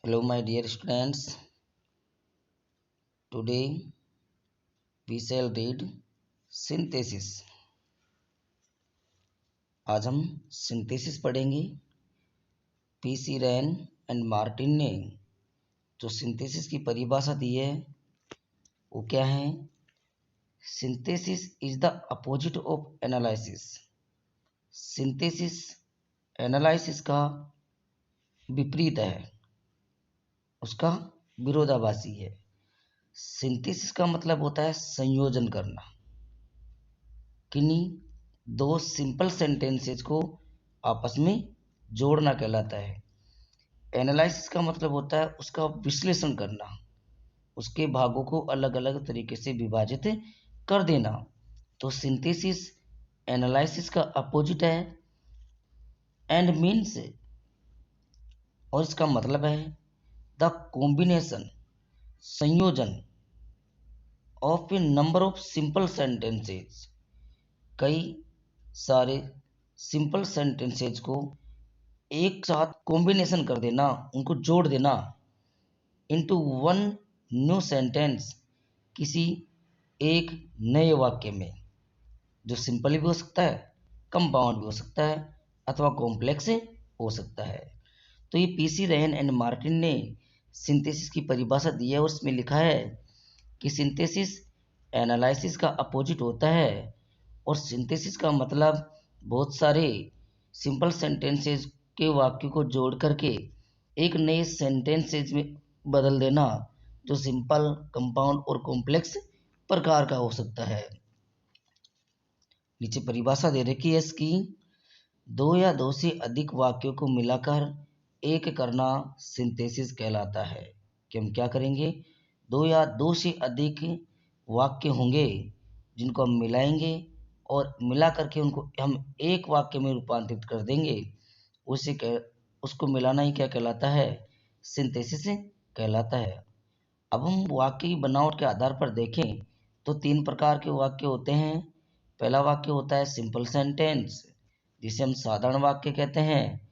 Hello, my dear students. Today we shall read synthesis. आज हम synthesis पढ़ेंगे। PC rain and Martin ने जो सिंथेसिस की परिभाषा दी है वो क्या है? Synthesis is the opposite of analysis. Synthesis analysis का विपरीत है, उसका विरोधाभासी है। सिंथेसिस का मतलब होता है संयोजन करना, किन्हीं दो सिंपल सेंटेंसेस को आपस में जोड़ना कहलाता है। एनालिसिस का मतलब होता है उसका विश्लेषण करना, उसके भागों को अलग अलग तरीके से विभाजित कर देना। तो सिंथेसिस एनालिसिस का अपोजिट है एंड मीन्स, और इसका मतलब है द कॉम्बिनेशन, संयोजन of A number of simple sentences, कई सारे सिंपल सेंटेंसेस को एक साथ कॉम्बिनेशन कर देना, उनको जोड़ देना इनटू वन न्यू सेंटेंस, किसी एक नए वाक्य में, जो सिंपल भी हो सकता है, कंपाउंड भी हो सकता है अथवा कॉम्प्लेक्स हो सकता है। तो ये पीसी रैन एंड मार्टिन ने सिंथेसिस की परिभाषा दी है और उसमें लिखा है कि सिंथेसिस एनालिसिस का अपोजिट होता है और सिंथेसिस का मतलब बहुत सारे सिंपल सेंटेंसेस के वाक्य को जोड़ करके एक नए सेंटेंसेस में बदल देना, जो सिंपल, कंपाउंड और कॉम्प्लेक्स प्रकार का हो सकता है। नीचे परिभाषा दे रखी है इसकी। दो या दो से अधिक वाक्यों को मिलाकर एक करना सिंथेसिस कहलाता है। कि हम क्या करेंगे? दो या दो से अधिक वाक्य होंगे जिनको हम मिलाएंगे और मिला करके उनको हम एक वाक्य में रूपांतरित कर देंगे, उसको मिलाना ही क्या कहलाता है? सिंथेसिस कहलाता है। अब हम वाक्य की बनावट के आधार पर देखें तो तीन प्रकार के वाक्य होते हैं। पहला वाक्य होता है सिंपल सेंटेंस, जिसे हम साधारण वाक्य कहते हैं।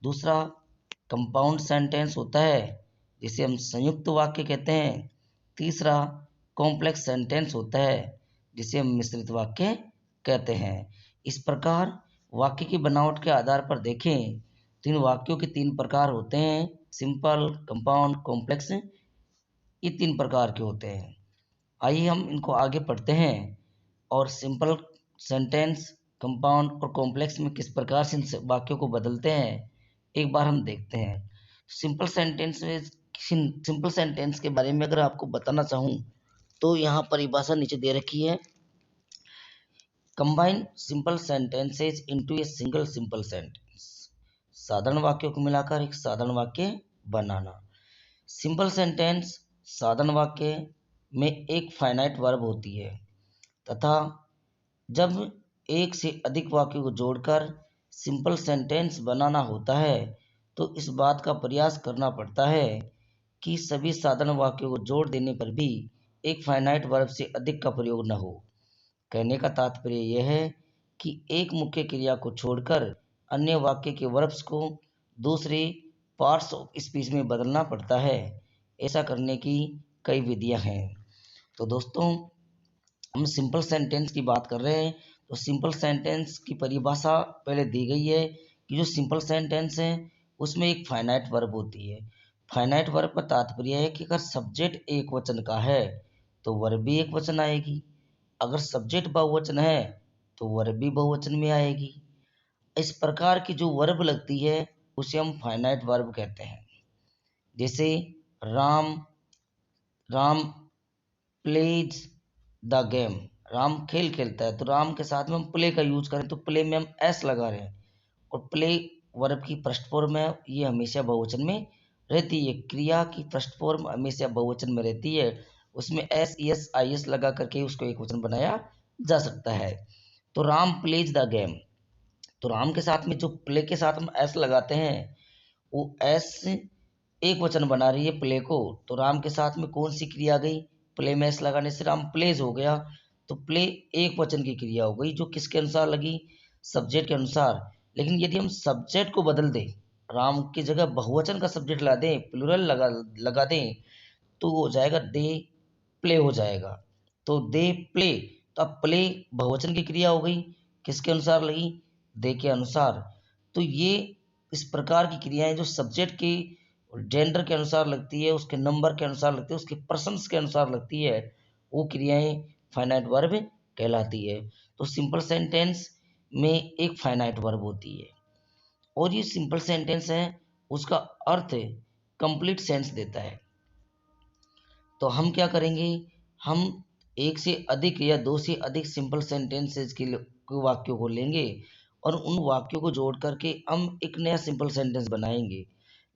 दूसरा कंपाउंड सेंटेंस होता है, जिसे हम संयुक्त वाक्य कहते हैं। तीसरा कॉम्प्लेक्स सेंटेंस होता है, जिसे हम मिश्रित वाक्य कहते हैं। इस प्रकार वाक्य की बनावट के आधार पर देखें तो इन वाक्यों के तीन प्रकार होते हैं, सिंपल, कंपाउंड, कॉम्प्लेक्स। ये तीन प्रकार के होते हैं। आइए हम इनको आगे पढ़ते हैं और सिंपल सेंटेंस, कंपाउंड और कॉम्प्लेक्स में किस प्रकार से इन वाक्यों को बदलते हैं एक बार हम देखते हैं। सिंपल सेंटेंस के बारे में अगर आपको बताना चाहूँ तो यहाँ परिभाषा नीचे दे रखी है। Combine simple sentences into a single simple sentence, साधारण वाक्यों को मिलाकर एक साधारण वाक्य बनाना। सिंपल सेंटेंस, साधारण वाक्य में एक फाइनाइट वर्ब होती है तथा जब एक से अधिक वाक्यों को जोड़कर सिंपल सेंटेंस बनाना होता है तो इस बात का प्रयास करना पड़ता है कि सभी साधारण वाक्यों को जोड़ देने पर भी एक फाइनाइट वर्ब से अधिक का प्रयोग न हो। कहने का तात्पर्य यह है कि एक मुख्य क्रिया को छोड़कर अन्य वाक्य के वर्ब्स को दूसरे पार्ट्स ऑफ स्पीच में बदलना पड़ता है। ऐसा करने की कई विधियां हैं। तो दोस्तों, हम सिंपल सेंटेंस की बात कर रहे हैं तो सिंपल सेंटेंस की परिभाषा पहले दी गई है कि जो सिंपल सेंटेंस है उसमें एक फाइनाइट वर्ब होती है। फाइनाइट वर्ब का तात्पर्य है कि अगर सब्जेक्ट एक वचन का है तो वर्ब भी एक वचन आएगी, अगर सब्जेक्ट बहुवचन है तो वर्ब भी बहुवचन में आएगी। इस प्रकार की जो वर्ब लगती है उसे हम फाइनाइट वर्ब कहते हैं। जैसे Ram Ram plays the game, Ram खेल खेलता है तो राम के साथ में हम प्ले का यूज करें तो प्ले में हम एस लगा रहे हैं और प्ले वर्ब की फर्स्ट फॉर्म है, ये हमेशा बहुवचन में रहती है। क्रिया की फर्स्ट फॉर्म हमेशा बहुवचन में रहती है, उसमें एस एस आई एस लगा करके उसको एक वचन बनाया जा सकता है। तो राम प्लेज द गेम, तो राम के साथ में जो प्ले के साथ हम एस लगाते हैं वो एस एक वचन बना रही है प्ले को, तो राम के साथ में कौन सी क्रिया आ गई? प्ले में एस लगाने से राम प्लेज हो गया, तो प्ले एक वचन की क्रिया हो गई जो किसके अनुसार लगी? सब्जेक्ट के अनुसार। लेकिन यदि हम सब्जेक्ट को बदल दें, राम की जगह बहुवचन का सब्जेक्ट ला दें, प्लूरल लगा दें, तो हो जाएगा दे प्ले हो जाएगा। तो दे प्ले, तो अब प्ले बहुवचन की क्रिया हो गई, किसके अनुसार लगी? दे के अनुसार। तो ये इस प्रकार की क्रियाएं जो सब्जेक्ट की जेंडर के अनुसार लगती है, उसके नंबर के अनुसार लगती है, उसके पर्सन्स के अनुसार लगती है, वो क्रियाएं फाइनाइट वर्ब कहलाती है। तो सिंपल सेंटेंस में एक फाइनाइट वर्ब होती है, और ये सिंपल सेंटेंस है उसका अर्थ कंप्लीट सेंस देता है। तो हम क्या करेंगे, हम एक से अधिक या दो से अधिक सिंपल सेंटेंसेस के वाक्यों को लेंगे और उन वाक्यों को जोड़ करके हम एक नया सिंपल सेंटेंस बनाएंगे।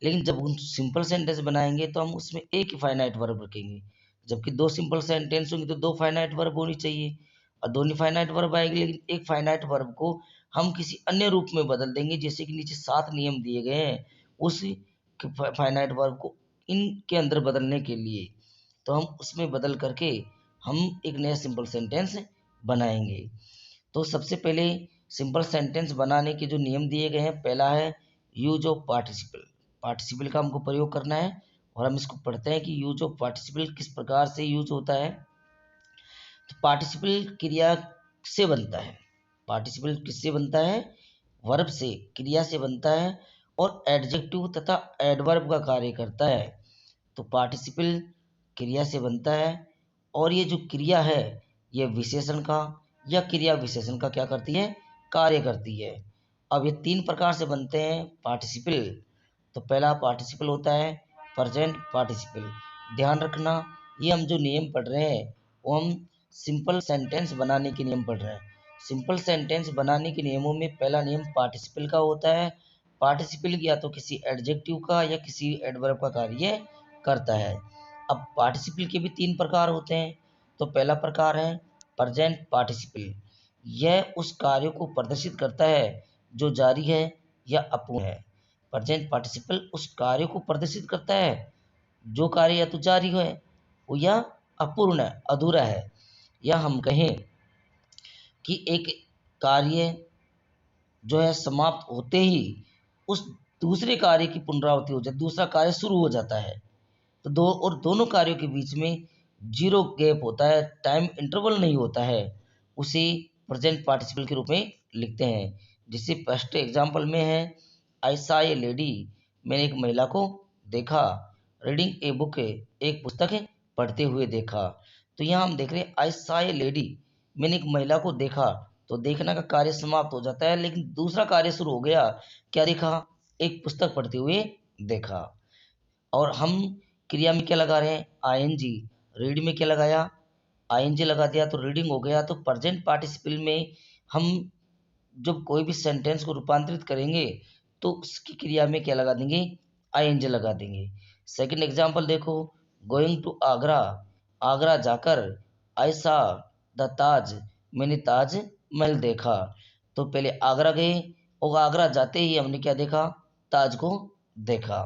लेकिन जब उन सिंपल सेंटेंस बनाएंगे तो हम उसमें एक ही फाइनाइट वर्ब रखेंगे, जबकि दो सिंपल सेंटेंस होंगे तो दो फाइनाइट वर्ब होनी चाहिए, और दोनों फाइनाइट वर्ब आएगी। लेकिन एक फाइनाइट वर्ब को हम किसी अन्य रूप में बदल देंगे, जैसे कि नीचे 7 नियम दिए गए हैं उस फाइनाइट वर्ब को इनके अंदर बदलने के लिए। तो हम उसमें बदल करके हम एक नया सिंपल सेंटेंस बनाएंगे। तो सबसे पहले सिंपल सेंटेंस बनाने के जो नियम दिए गए हैं, पहला है यूज ऑफ पार्टिसिपल। पार्टिसिपल का हमको प्रयोग करना है, और हम इसको पढ़ते हैं कि यूज ऑफ पार्टिसिपल किस प्रकार से यूज होता है। तो पार्टिसिपल क्रिया से बनता है। पार्टिसिपल किससे बनता है? वर्ब से, क्रिया से बनता है, और एडजेक्टिव तथा एडवर्ब का कार्य करता है। तो पार्टिसिपल क्रिया से बनता है, और ये जो क्रिया है ये विशेषण का या क्रिया विशेषण का क्या करती है? कार्य करती है। अब ये 3 प्रकार से बनते हैं पार्टिसिपल। तो पहला पार्टिसिपल होता है प्रेजेंट पार्टिसिपल। ध्यान रखना, ये हम जो नियम पढ़ रहे हैं वो हम सिंपल सेंटेंस बनाने के नियम पढ़ रहे हैं। सिंपल सेंटेंस बनाने के नियमों में पहला नियम पार्टिसिपल का होता है। पार्टिसिपल या तो किसी एडजेक्टिव का या किसी एडवर्ब का कार्य करता है। अब पार्टिसिपल के भी 3 प्रकार होते हैं। तो पहला प्रकार है प्रेजेंट पार्टिसिपल। यह उस कार्य को प्रदर्शित करता है जो जारी है या अपूर्ण है। प्रेजेंट पार्टिसिपल उस कार्य को प्रदर्शित करता है जो कार्य या तो जारी है वो या अपूर्ण है, अधूरा है। या हम कहें कि एक कार्य जो है समाप्त होते ही उस दूसरे कार्य की पुनरावृत्ति हो जाती, दूसरा कार्य शुरू हो जाता है। तो दोनों कार्यों के बीच में जीरो गैप होता है, टाइम इंटरवल नहीं होता है, उसे प्रेजेंट पार्टिसिपल के रूप में लिखते हैं। जिससे फर्स्ट एग्जांपल में है आई सॉ ए लेडी, मैंने एक महिला को देखा। रीडिंग ए बुक, एक पुस्तक पढ़ते हुए देखा। तो यहाँ हम देख रहे हैं आई सॉ ए लेडी, मैंने एक महिला को देखा। तो देखना का कार्य समाप्त हो जाता है, लेकिन दूसरा कार्य शुरू हो गया। क्या देखा? एक पुस्तक पढ़ते हुए देखा। और हम क्रिया में क्या लगा रहे हैं? आईएनजी। रीड में क्या लगाया? आईएनजी लगा दिया, तो रीडिंग हो गया। तो प्रेजेंट पार्टिसिपल में हम जब कोई भी सेंटेंस को रूपांतरित करेंगे तो उसकी क्रिया में क्या लगा देंगे? आईएनजी लगा देंगे। सेकंड एग्जांपल देखो, गोइंग टू आगरा, आगरा जाकर, आई सॉ द ताज, मैंने ताज महल देखा। तो पहले आगरा गए और आगरा जाते ही हमने क्या देखा? ताज को देखा।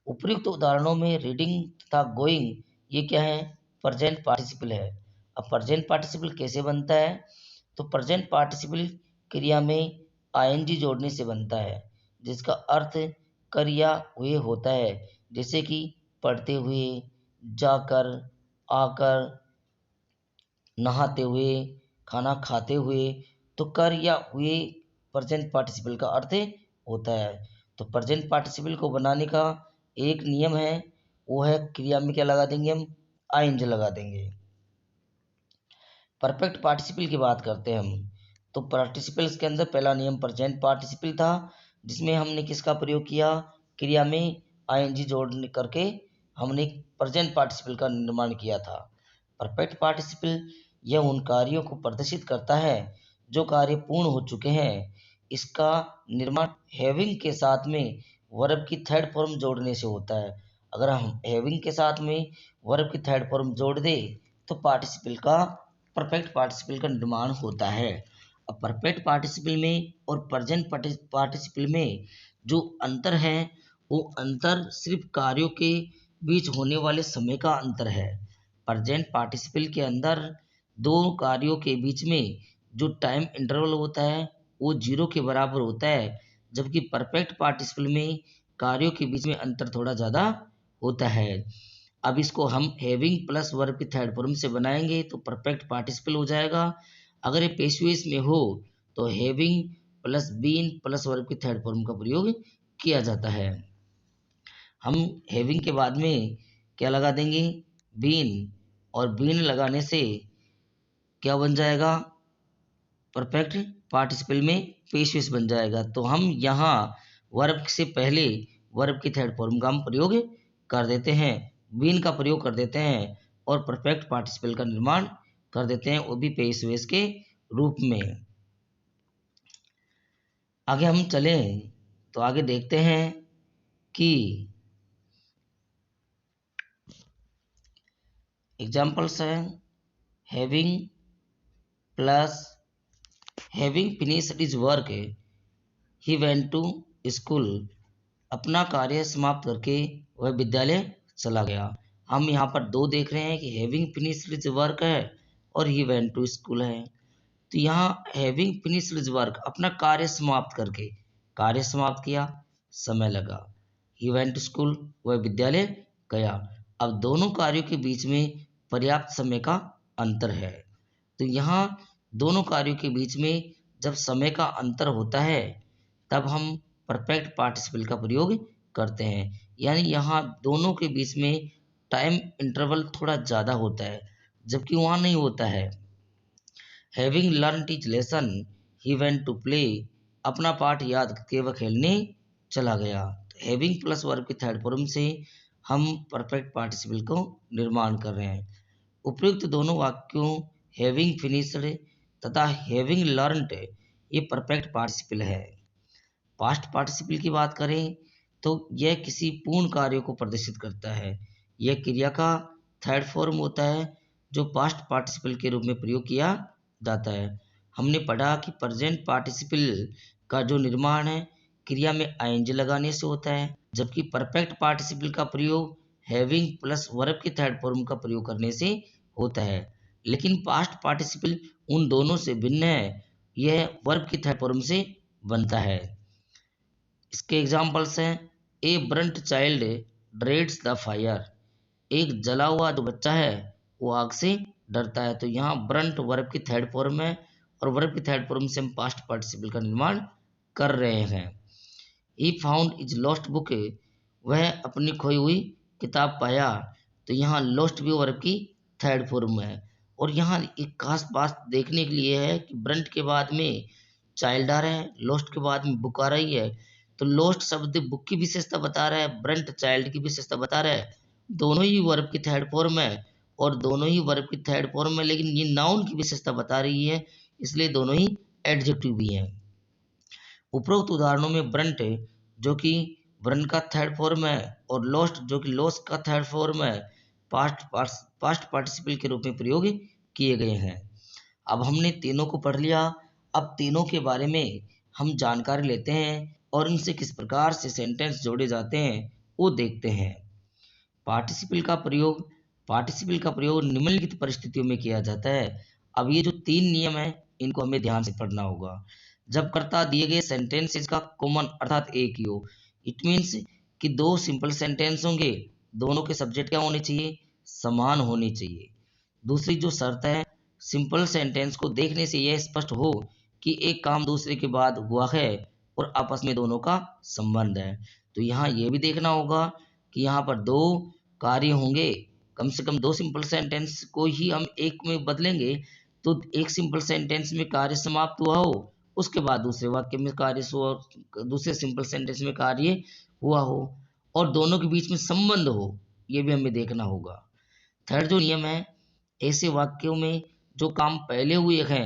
उपयुक्त उदाहरणों में रीडिंग तथा गोइंग ये क्या है? प्रेजेंट पार्टिसिपल है। अब प्रेजेंट पार्टिसिपल कैसे बनता है? तो प्रेजेंट पार्टिसिपल क्रिया में आईएनजी जोड़ने से बनता है, जिसका अर्थ क्रिया हुए होता है। जैसे कि पढ़ते हुए, जाकर, आकर, नहाते हुए, खाना खाते हुए। तो कर या हुए प्रेजेंट पार्टिसिपल का अर्थ होता है। तो प्रेजेंट पार्टिसिपल को बनाने का एक नियम है, वो है क्रिया में क्या लगा देंगे? हम आईएनजी लगा देंगे। परफेक्ट पार्टिसिपल की बात करते हैं हम। तो पार्टिसिपल्स के अंदर पहला नियम प्रेजेंट पार्टिसिपल था, जिसमें हमने किसका प्रयोग किया? क्रिया में आईएनजी जोड़ने करके हमने प्रेजेंट पार्टिसिपल का निर्माण किया था। परफेक्ट पार्टिसिपल यह उन कार्यों को प्रदर्शित करता है जो कार्य पूर्ण हो चुके हैं। इसका निर्माण हैविंग के साथ में वर्ब की थर्ड फॉर्म जोड़ने से होता है। अगर हम हैविंग के साथ में वर्ब की थर्ड फॉर्म जोड़ दें तो पार्टिसिपल का परफेक्ट पार्टिसिपल का निर्माण होता है। अब परफेक्ट पार्टिसिपल में और प्रेजेंट पार्टिसिपल में जो अंतर है वो अंतर सिर्फ कार्यों के बीच होने वाले समय का अंतर है। प्रेजेंट पार्टिसिपल के अंदर दो कार्यों के बीच में जो टाइम इंटरवल होता है वो 0 के बराबर होता है, जबकि परफेक्ट पार्टिसिपल में कार्यों के बीच में अंतर थोड़ा ज़्यादा होता है। अब इसको हम हैविंग प्लस वर्ब की थर्ड फॉर्म से बनाएंगे तो परफेक्ट पार्टिसिपल हो जाएगा। अगर ये पेशिव वॉइस में हो तो having plus been plus verb की थर्ड फॉर्म का प्रयोग किया जाता है। हम हैविंग के बाद में क्या लगा देंगे, बीन, और बीन लगाने से क्या बन जाएगा, परफेक्ट पार्टिसिपल में पेशिव वॉइस बन जाएगा। तो हम यहाँ वर्ब से पहले वर्ब की थर्ड फॉर्म का हम प्रयोग कर देते हैं, बीन का प्रयोग कर देते हैं और परफेक्ट पार्टिसिपल का निर्माण कर देते हैं, वो भी पेशिव वॉइस के रूप में। आगे हम चलें तो आगे देखते हैं कि एग्जाम्पल्स हैं। Having finished his work he went to school. अपना कार्य समाप्त करके वह विद्यालय चला गया। हम यहाँ पर दो देख रहे हैं कि हैविंग फिनिश्ड हिज वर्क है और ही वेंट टू स्कूल है। तो यहाँ हैविंग फिनिश्ड हिज वर्क, अपना कार्य समाप्त करके, कार्य समाप्त किया, समय लगा। ही वेंट टू स्कूल, वह विद्यालय गया। अब दोनों कार्यों के बीच में पर्याप्त समय का अंतर है। तो यहाँ दोनों कार्यों के बीच में जब समय का अंतर होता है तब हम परफेक्ट पार्टिसिपल का प्रयोग करते हैं। यानी यहाँ दोनों के बीच में टाइम इंटरवल थोड़ा ज़्यादा होता है, जबकि वहाँ नहीं होता है। Having learn teach lesson he went to play. अपना पाठ याद करके वह खेलने चला गया। तो हैविंग प्लस वर्ब की थर्ड फॉर्म से हम परफेक्ट पार्टिसिपल को निर्माण कर रहे हैं। उपयुक्त दोनों वाक्यों हैविंग फिनिश्ड तथा हैविंग लर्नड ये परफेक्ट पार्टिसिपल है। पास्ट पार्टिसिपल की बात करें तो यह किसी पूर्ण कार्य को प्रदर्शित करता है। यह क्रिया का थर्ड फॉर्म होता है जो पास्ट पार्टिसिपल के रूप में प्रयोग किया जाता है। हमने पढ़ा कि प्रेजेंट पार्टिसिपल का जो निर्माण है क्रिया में आईएनजी लगाने से होता है, जबकि परफेक्ट पार्टिसिपल का प्रयोग हैविंग प्लस वर्ब की थर्ड फॉर्म का प्रयोग करने से होता है। लेकिन पास्ट पार्टिसिपल उन दोनों से भिन्न है, यह वर्ब की थर्ड फॉर्म से बनता है। इसके एग्जाम्पल्स हैं, a burnt child dreads the fire. एक जला हुआ जो बच्चा है वो आग से डरता है। तो यहाँ ब्रंट वर्ब की थर्ड फॉर्म है और वर्ब की थर्ड फॉर्म से हम पास्ट पार्टिसिपल का निर्माण कर रहे हैं। He found is lost book, वह अपनी खोई हुई किताब पाया। तो यहाँ लॉस्ट भी वर्ब की थर्ड फॉर्म है। और यहाँ एक खास बात देखने के लिए है कि ब्रंट के बाद में चाइल्ड आ रहा है, लॉस्ट के बाद में बुक आ रही है। तो लॉस्ट शब्द बुक की विशेषता बता रहा है, ब्रंट चाइल्ड की विशेषता बता रहा है। दोनों ही वर्ब की थर्ड फॉर्म है और दोनों ही वर्ब की थर्ड फॉर्म है, लेकिन ये नाउन की विशेषता बता रही है, इसलिए दोनों ही एडजेक्टिव भी हैं। उपरोक्त उदाहरणों में ब्रंट जो कि ब्रंट का थर्ड फॉर्म है और लॉस्ट जो कि लॉस्ट का थर्ड फॉर्म है पास्ट पार्टिसिपल के रूप में प्रयोग किए गए हैं। अब हमने तीनों को पढ़ लिया। अब तीनों के बारे में हम जानकारी लेते हैं और इनसे किस प्रकार से सेंटेंस जोड़े जाते हैं वो देखते हैं। पार्टिसिपल का प्रयोग निम्नलिखित परिस्थितियों में किया जाता है। अब ये जो तीन नियम हैं इनको हमें ध्यान से पढ़ना होगा। जब कर्ता दिए गए सेंटेंसेस का कॉमन अर्थात एक ही हो, इट मीन्स कि दो सिंपल सेंटेंस होंगे, दोनों के सब्जेक्ट क्या होने चाहिए, समान होने चाहिए। दूसरी जो शर्त है, सिंपल सेंटेंस को देखने से यह स्पष्ट हो कि एक काम दूसरे के बाद हुआ है और आपस में दोनों का संबंध है। तो यहाँ ये भी देखना होगा कि यहाँ पर दो कार्य होंगे, कम से कम दो सिंपल सेंटेंस को ही हम एक में बदलेंगे तो एक सिंपल सेंटेंस में कार्य समाप्त हुआ हो, उसके बाद दूसरे वाक्य में दूसरे सिंपल सेंटेंस में कार्य हुआ हो और दोनों के बीच में संबंध हो, ये भी हमें देखना होगा। थर्ड जो नियम है, ऐसे वाक्यों में जो काम पहले हुए हैं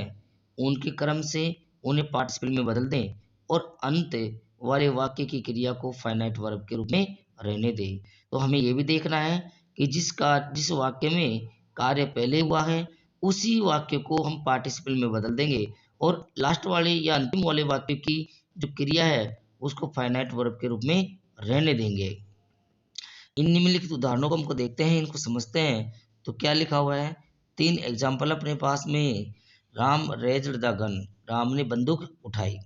उनके क्रम से उन्हें पार्टिसिपल में बदल दें और अंत वाले वाक्य की क्रिया को फाइनाइट वर्ब के रूप में रहने दें। तो हमें यह भी देखना है कि जिस वाक्य में कार्य पहले हुआ है उसी वाक्य को हम पार्टिसिपल में बदल देंगे और लास्ट वाले या अंतिम वाले वाक्य की जो क्रिया है उसको फाइनाइट वर्ब के रूप में रहने देंगे। इन निम्नलिखित उदाहरणों को हमको देखते हैं, इनको समझते हैं। तो क्या लिखा हुआ है, तीन एग्जाम्पल अपने पास में। Ram raised the gun, Ram ने बंदूक उठाई।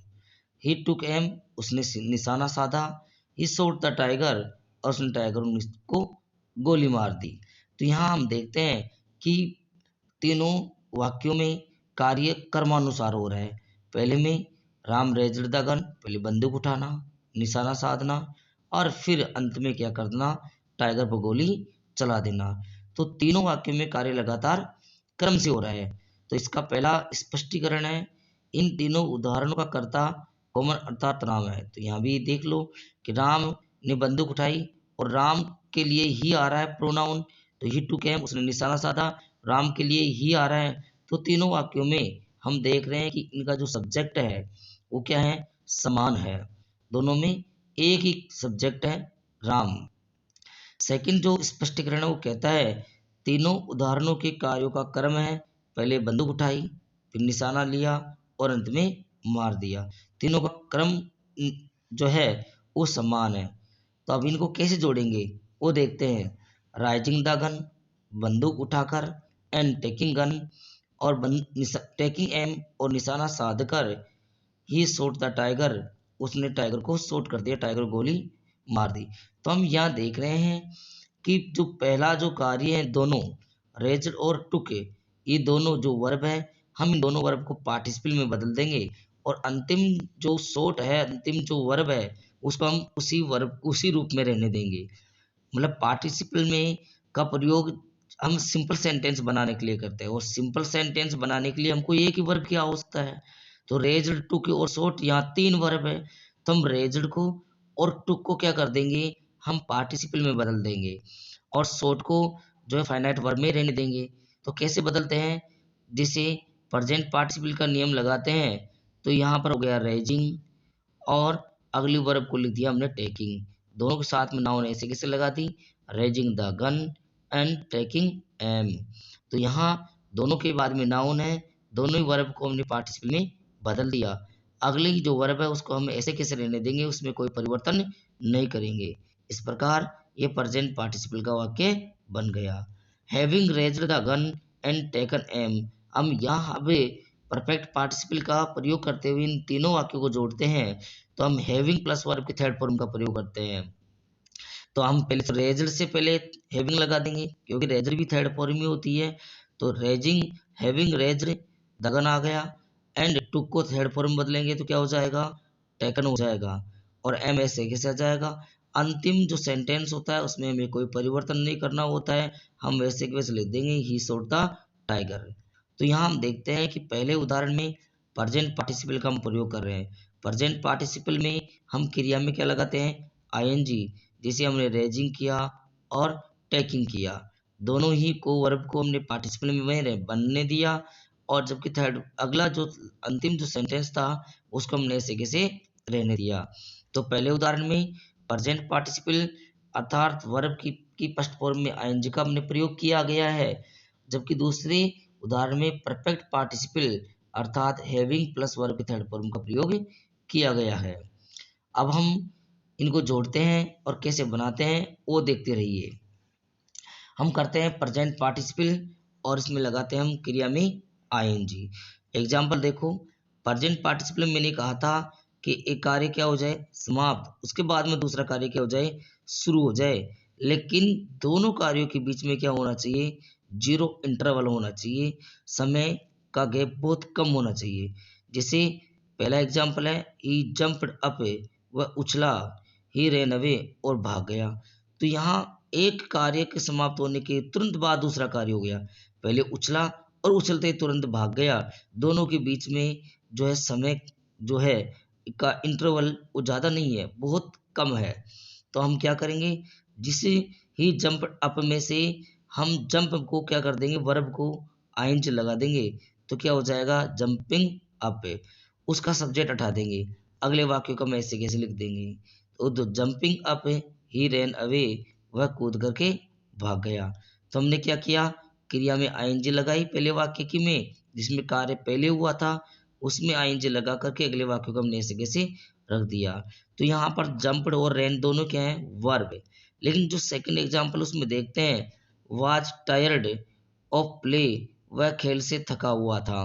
ही टुक एम, उसने निशाना साधा। ही शॉट द टाइगर, और उसने टाइगर को गोली मार दी। तो यहाँ हम देखते हैं कि तीनों वाक्यों में कार्य कर्मानुसार हो रहा है। पहले में राम रेज्ड द गन, पहले बंदूक उठाना, निशाना साधना, और फिर अंत में क्या करना, टाइगर पर गोली चला देना। तो तीनों वाक्यों में कार्य लगातार क्रम से हो रहा है। तो इसका पहला स्पष्टीकरण है, इन तीनों उदाहरणों का कर्ता कॉमन अर्थात राम है। तो यहाँ भी देख लो कि राम ने बंदूक उठाई और राम के लिए ही आ रहा है प्रोनाउन, तो ही टू कैम, उसने निशाना साधा, राम के लिए ही आ रहा है। तो तीनों वाक्यों में हम देख रहे हैं कि इनका जो सब्जेक्ट है वो क्या है, समान है। दोनों में एक ही सब्जेक्ट है, राम। सेकंड जो स्पष्टीकरण है वो कहता है, तीनों उदाहरणों के कार्यों का क्रम है, पहले बंदूक उठाई, फिर निशाना लिया और अंत में मार दिया। तीनों का क्रम जो है वो समान है। तो अब इनको कैसे जोड़ेंगे वो देखते हैं। राइजिंग द गन, बंदूक उठाकर, एंड टेकिंग गन, और टेकिंग एम और निशाना साध कर, ही शॉट द टाइगर, उसने टाइगर को शॉट कर दिया, टाइगर गोली मार दी। तो हम यहाँ देख रहे हैं कि जो पहला जो कार्य है, दोनों रेज्ड और टुक, ये दोनों जो वर्ब है, हम इन दोनों वर्ब को पार्टिसिपल में बदल देंगे, और अंतिम जो शॉट है, अंतिम जो वर्ब है, उसको हम उसी वर्ब उसी रूप में रहने देंगे। मतलब पार्टिसिपल में का प्रयोग हम सिंपल सेंटेंस बनाने के लिए करते हैं, और सिंपल सेंटेंस बनाने के लिए हमको एक ही वर्ब की आवश्यकता है। तो रेज्ड, टुक और शॉट, यहाँ तीन वर्ब है, तो हम रेज्ड को और टुक को क्या कर देंगे, हम पार्टिसिपल में बदल देंगे, और शॉट को जो है फाइनाइट वर्ब में रहने देंगे। तो कैसे बदलते हैं, जैसे प्रेजेंट पार्टिसिपल का नियम लगाते हैं, तो यहाँ पर हो गया रेजिंग, और अगली वर्ब को लिख दिया हमने टेकिंग। दोनों के साथ में नाउन ऐसे कैसे लगा दी, raising the gun and taking aim. तो यहाँ दोनों के बाद में नाउन है, दोनों ही वर्ब को हमने पार्टिसिपल में बदल दिया। अगली जो वर्ब है उसको हम ऐसे कैसे रहने देंगे, उसमें कोई परिवर्तन नहीं करेंगे। इस प्रकार ये प्रेजेंट पार्टिसिपल का वाक्य बन गया। Having raised the gun and taken aim. हम यहाँ पे परफेक्ट पार्टिसिपल का प्रयोग करते हुए इन तीनों वाक्यों को जोड़ते हैं, तो हम हैविंग प्लस वर्ब के थर्ड फॉर्म का प्रयोग करते हैं। तो हम पहले तो रेज्ड से पहले हैविंग लगा देंगे, क्योंकि रेज्ड भी थर्ड फॉर्म में होती है। तो रेजिंग, हैविंग रेज्ड, दगन आ गया, एंड टुक को थर्ड फॉर्म बदलेंगे तो क्या हो जाएगा, टेकन हो जाएगा, और एम ऐसे कैसे आ जाएगा। अंतिम जो सेंटेंस होता है उसमें हमें कोई परिवर्तन नहीं करना होता है, हम वैसे के वैसे लिख देंगे, ही शॉट द टाइगर। तो यहाँ हम देखते हैं कि पहले उदाहरण में प्रेजेंट पार्टिसिपल का हम प्रयोग कर रहे हैं। प्रेजेंट पार्टिसिपल में हम क्रिया में क्या लगाते हैं, आईएनजी, जैसे हमने रेजिंग किया और टेकिंग किया, दोनों ही को वर्ब को हमने पार्टिसिपल में बनने दिया, और जबकि थर्ड अगला जो अंतिम जो सेंटेंस था उसको हमने ऐसे कैसे रहने दिया। तो पहले उदाहरण में प्रेजेंट पार्टिसिपल अर्थात वर्ब की फर्स्ट फॉर्म में आईएनजी का हमने प्रयोग किया गया है, जबकि दूसरे उदाहरण में परफेक्ट पार्टिसिपल अर्थात हैविंग प्लस वर्ब के थर्ड फॉर्म का प्रयोग किया गया है। अब हम इनको जोड़ते हैं और कैसे बनाते हैं वो देखते रहिए। हम करते हैं प्रेजेंट पार्टिसिपल और इसमें लगाते हैं हम क्रिया में आईएनजी। एग्जाम्पल देखो, प्रेजेंट पार्टिसिपल में मैंने कहा था कि एक कार्य क्या हो जाए, समाप्त, उसके बाद में दूसरा कार्य क्या हो जाए, शुरू हो जाए, लेकिन दोनों कार्यों के बीच में क्या होना चाहिए, जीरो इंटरवल होना चाहिए, समय का गैप बहुत कम होना चाहिए। जैसे पहला एग्जाम्पल है, ही जंप्ड अप, वह उछला, ही रैन अवे, और भाग गया। तो यहाँ एक कार्य के समाप्त होने के तुरंत बाद दूसरा कार्य हो गया, पहले उछला और उछलते ही तुरंत भाग गया। दोनों के बीच में जो है समय जो है का इंटरवल वो ज़्यादा नहीं है, बहुत कम है। तो हम क्या करेंगे, जिसे ही जंप अप में से हम जंप को क्या कर देंगे, वर्ब को आइंज लगा देंगे, तो क्या हो जाएगा, जंपिंग अप, उसका सब्जेक्ट हटा देंगे, अगले वाक्य को हम ऐसे कैसे लिख देंगे, तो जंपिंग अप ही रैन अवे, वह कूद करके भाग गया। तो हमने क्या किया, क्रिया में आईएनजी लगाई पहले वाक्य की में, जिसमें कार्य पहले हुआ था उसमें आईएनजी लगा करके अगले वाक्य को हमने ऐसे कैसे रख दिया। तो यहाँ पर जंप्ड और रैन दोनों क्या है, वर्ब। लेकिन जो सेकंड एग्जांपल उसमें देखते हैं, वाज टायर्ड ऑफ प्ले, वह खेल से थका हुआ था।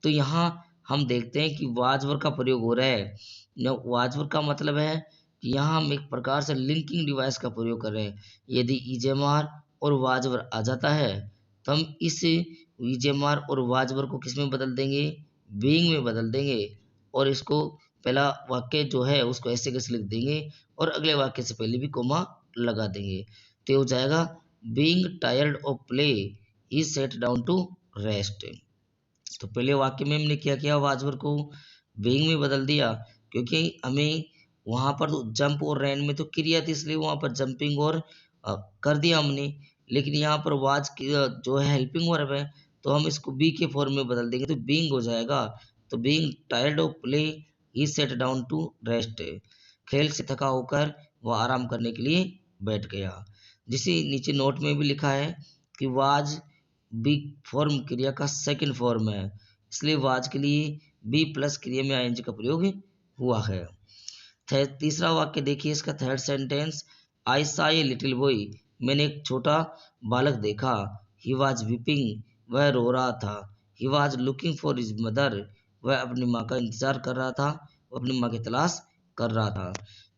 तो यहाँ हम देखते हैं कि वाज वर्ब का प्रयोग हो रहा है। वाज वर्ब का मतलब है यहाँ हम एक प्रकार से लिंकिंग डिवाइस का प्रयोग कर रहे हैं। यदि ईजेमआर और वाजवर आ जाता है तो हम इस ईजेमआर और वाजवर को किस में बदल देंगे, बीइंग में बदल देंगे, और इसको पहला वाक्य जो है उसको ऐसे कैसे लिख देंगे और अगले वाक्य से पहले भी कोमा लगा देंगे। तो हो जाएगा being tired of play he set down to rest. तो पहले वाक्य में हमने क्या किया, वाजवर को बीइंग में बदल दिया, क्योंकि हमें वहां पर जंप और रैन में तो क्रिया थी, इसलिए वहां पर जंपिंग और कर दिया हमने। लेकिन यहाँ पर वाज की जो है हेल्पिंग वर्ब है, तो हम इसको बी के फॉर्म में बदल देंगे तो बीइंग हो जाएगा। तो being tired of play he set down to rest. खेल से थका होकर वह आराम करने के लिए बैठ गया। जिसे नीचे नोट में भी लिखा है कि वाज बी फॉर्म क्रिया का सेकंड फॉर्म है, इसलिए वाज के लिए बी प्लस क्रिया में आईएनजी का प्रयोग हुआ है। तीसरा वाक्य देखिए, इसका थर्ड सेंटेंस, आई सा ए लिटिल बॉय, मैंने एक छोटा बालक देखा, ही वाज वीपिंग, वह रो रहा था, he was looking for his mother, वह अपनी माँ का इंतजार कर रहा था, वह अपनी माँ की तलाश कर रहा था।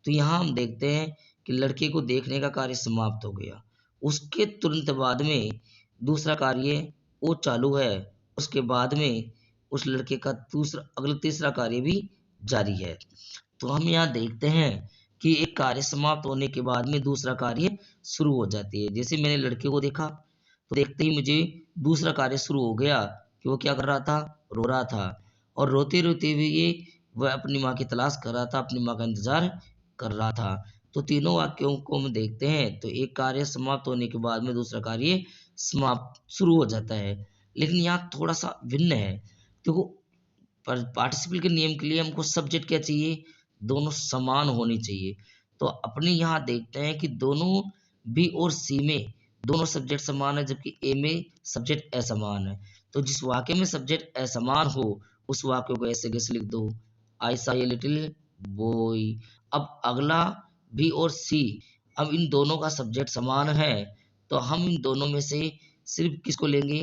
तो यहाँ हम देखते हैं कि लड़के को देखने का कार्य समाप्त हो गया, उसके तुरंत बाद में दूसरा कार्य वो चालू है, उसके बाद में उस लड़के का अगला तीसरा कार्य भी जारी है। तो हम यहाँ देखते हैं कि एक कार्य समाप्त होने के बाद में दूसरा कार्य शुरू हो जाती है। जैसे मैंने लड़के को देखा तो देखते ही मुझे दूसरा कार्य शुरू हो गया कि वो क्या कर रहा था, रो रहा था, और रोते रोते भी ये वह अपनी माँ की तलाश कर रहा था, अपनी माँ का इंतजार कर रहा था। तो तीनों वाक्यों को हम देखते हैं तो एक कार्य समाप्त होने के बाद में दूसरा कार्य समाप्त शुरू हो जाता है। लेकिन यहाँ थोड़ा सा भिन्न है, देखो पार्टिसिपल के नियम के लिए हमको सब्जेक्ट क्या चाहिए, दोनों समान होनी चाहिए। तो अपने यहाँ देखते हैं कि दोनों बी और सी में दोनों सब्जेक्ट समान है, जबकि ए में सब्जेक्ट असमान है। तो जिस वाक्य में सब्जेक्ट असमान हो उस वाक्य को ऐसे कैसे लिख दो, आई सा ए लिटिल बॉय। अब अगला बी और सी, अब इन दोनों का सब्जेक्ट समान है, तो हम इन दोनों में से सिर्फ किसको लेंगे,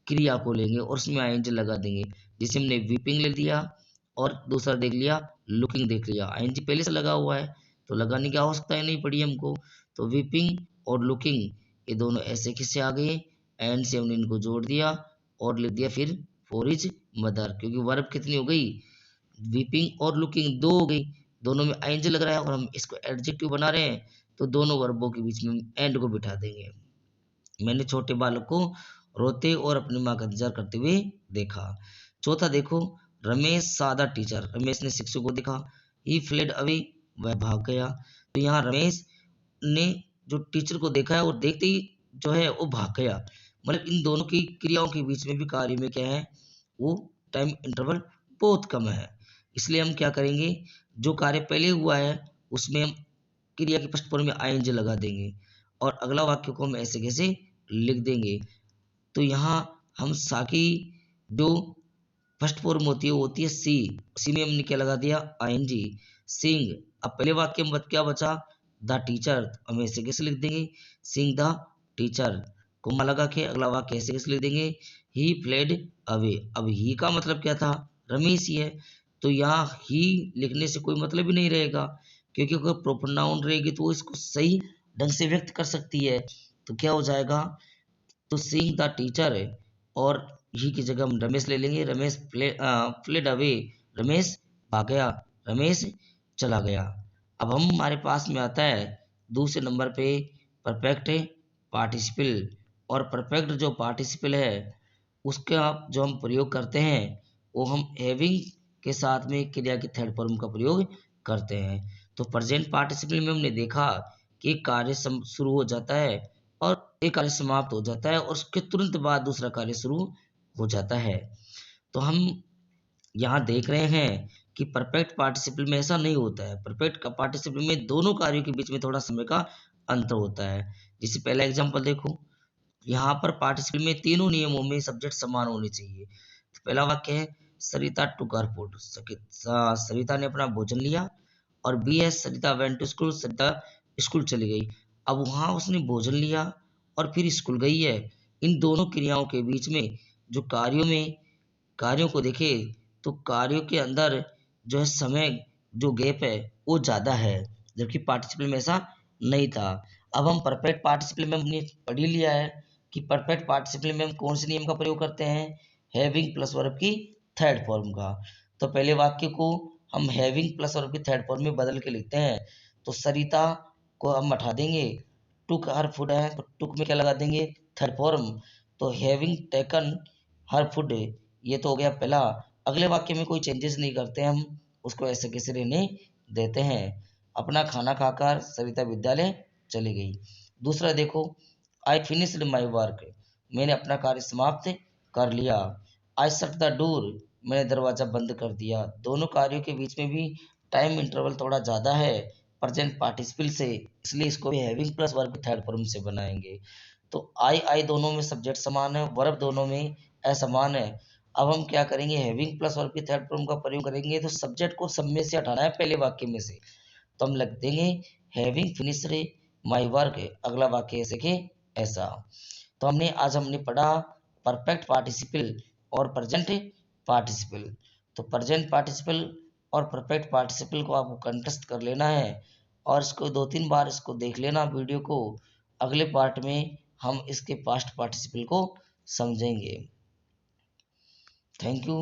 क्रिया को लेंगे और उसमें आईएनजी लगा देंगे। जैसे हमने वीपिंग ले लिया और दूसरा देख लिया लुकिंग देख लिया, आईएनजी पहले से लगा हुआ है तो लगाने की आवश्यकता ही नहीं पड़ी हमको। तो वीपिंग और लुकिंग ये दोनों ऐसे किससे आ गए, एंड से हमने इनको जोड़ दिया और लिख दिया फिर फॉर हिज मदर, क्योंकि वर्ब कितनी हो गई, वीपिंग और लुकिंग दो हो गई, दोनों में आईएनजी लग रहा है और हम इसको एडजेक्टिव बना रहे हैं तो दोनों वर्बों के बीच में एंड को बिठा देंगे। मैंने छोटे बालक को रोते और अपनी माँ का इंतजार करते हुए देखा। चौथा देखो, रमेश सादा टीचर, रमेश ने शिक्षक को देखा, ही फ्लेड अवे, वह भाग गया। तो यहाँ रमेश ने जो टीचर को देखा है और देखते ही जो है वो भाग गया, मतलब इन दोनों की क्रियाओं के बीच में भी कार्य में क्या है, वो टाइम इंटरवल बहुत कम है। इसलिए हम क्या करेंगे, जो कार्य पहले हुआ है उसमें हम क्रिया की फर्स्ट फॉर्म में आईएनजी लगा देंगे और अगला वाक्य को हम ऐसे कैसे लिख देंगे। तो यहाँ हम सा की जो फर्स्ट फॉर्म होती है वो होती है सी, सी में हमने क्या लगा दिया, आईएनजी, सिंग। अब पहले वाक्य में क्या बचा, द टीचर, हम ऐसे कैसे लिख देंगे, सिंग द टीचर, कोमा लगा के अगला वाक्य ऐसे कैसे लिख देंगे, ही फ्लेड अवे। अब ही का मतलब क्या था, रमेश ही है, तो यहाँ ही लिखने से कोई मतलब ही नहीं रहेगा, क्योंकि अगर प्रॉपर नाउन रहेगी तो वो इसको सही ढंग से व्यक्त कर सकती है। तो क्या हो जाएगा, तो सीइंग द टीचर है और ही की जगह हम रमेश ले लेंगे, रमेश फ्लेड अवे, रमेश भाग गया, रमेश चला गया। अब हम हमारे पास में आता है दूसरे नंबर पे परफेक्ट पार्टिसिपल, और परफेक्ट जो पार्टिसिपल है उसका जो हम प्रयोग करते हैं वो हम हैविंग के साथ में क्रिया की थर्ड फॉर्म का प्रयोग करते हैं। तो प्रेजेंट पार्टिसिपल में हमने देखा कि कार्य शुरू हो जाता है और एक कार्य समाप्त हो जाता है और उसके तुरंत बाद दूसरा कार्य शुरू हो जाता है। तो हम यहाँ देख रहे हैं कि परफेक्ट पार्टिसिपल में ऐसा नहीं होता है, परफेक्ट का पार्टिसिपल में दोनों कार्यों के बीच में थोड़ा समय का अंतर होता है। जैसे पहला एग्जांपल देखो, यहाँ पर पार्टिसिपल में तीनों नियमों में सब्जेक्ट समान होने चाहिए। तो पहला वाक्य है सरिता टुक हर फूड, सरिता ने अपना भोजन लिया, और बी है Sarita went to school, Sarita school चली गई। अब वहां उसने भोजन लिया और फिर स्कूल गई है, इन दोनों क्रियाओं के बीच में जो कार्यों को देखे तो कार्यों के अंदर जो है समय जो गैप है वो ज्यादा है, जबकि पार्टिसिपल में ऐसा नहीं था। अब हम परफेक्ट पार्टिसिपल में हमने पढ़ ही लिया है कि परफेक्ट पार्टिसिपल में हम कौन से नियम का प्रयोग करते हैं, हैविंग प्लस वर्ब की थर्ड फॉर्म का। तो पहले वाक्य को हम हैविंग प्लस वर्ब की थर्ड फॉर्म में बदल के लिखते हैं। तो सरिता को हम हटा देंगे, टुक हर फूड है तो टुक में क्या लगा देंगे, थर्ड फॉर्म। तो हैविंग टेकन हर फूड, ये तो हो गया पहला। अगले वाक्य में कोई चेंजेस नहीं करते, हम उसको ऐसे कैसे रहने देते हैं। अपना खाना खाकर सरिता विद्यालय चली गई। दूसरा देखो, आई फिनिश्ड माई वर्क, मैंने अपना कार्य समाप्त कर लिया। आई शट द डोर, मैंने दरवाजा बंद कर दिया। दोनों कार्यों के बीच में भी टाइम इंटरवल थोड़ा ज़्यादा है प्रेजेंट पार्टिसिपल से, इसलिए इसको भी having plus verb third form से बनाएंगे। तो आई दोनों में सब्जेक्ट समान है, वर्ब दोनों में असमान है। अब हम क्या करेंगे, हैविंग प्लस वर्ब की थर्ड फॉर्म का प्रयोग करेंगे। तो सब्जेक्ट को सब में से हटाना है पहले वाक्य में से, तो हम लिख देंगे हैविंग फिनिश्ड माई वर्क, अगला वाक्य ऐसे के ऐसा। तो हमने पढ़ा परफेक्ट पार्टिसिपल और प्रेजेंट पार्टिसिपल। तो प्रेजेंट पार्टिसिपल और परफेक्ट पार्टिसिपल को आपको कंठस्थ कर लेना है और इसको 2-3 बार इसको देख लेना वीडियो को। अगले पार्ट में हम इसके पास्ट पार्टिसिपल को समझेंगे। Thank you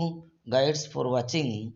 guides for watching.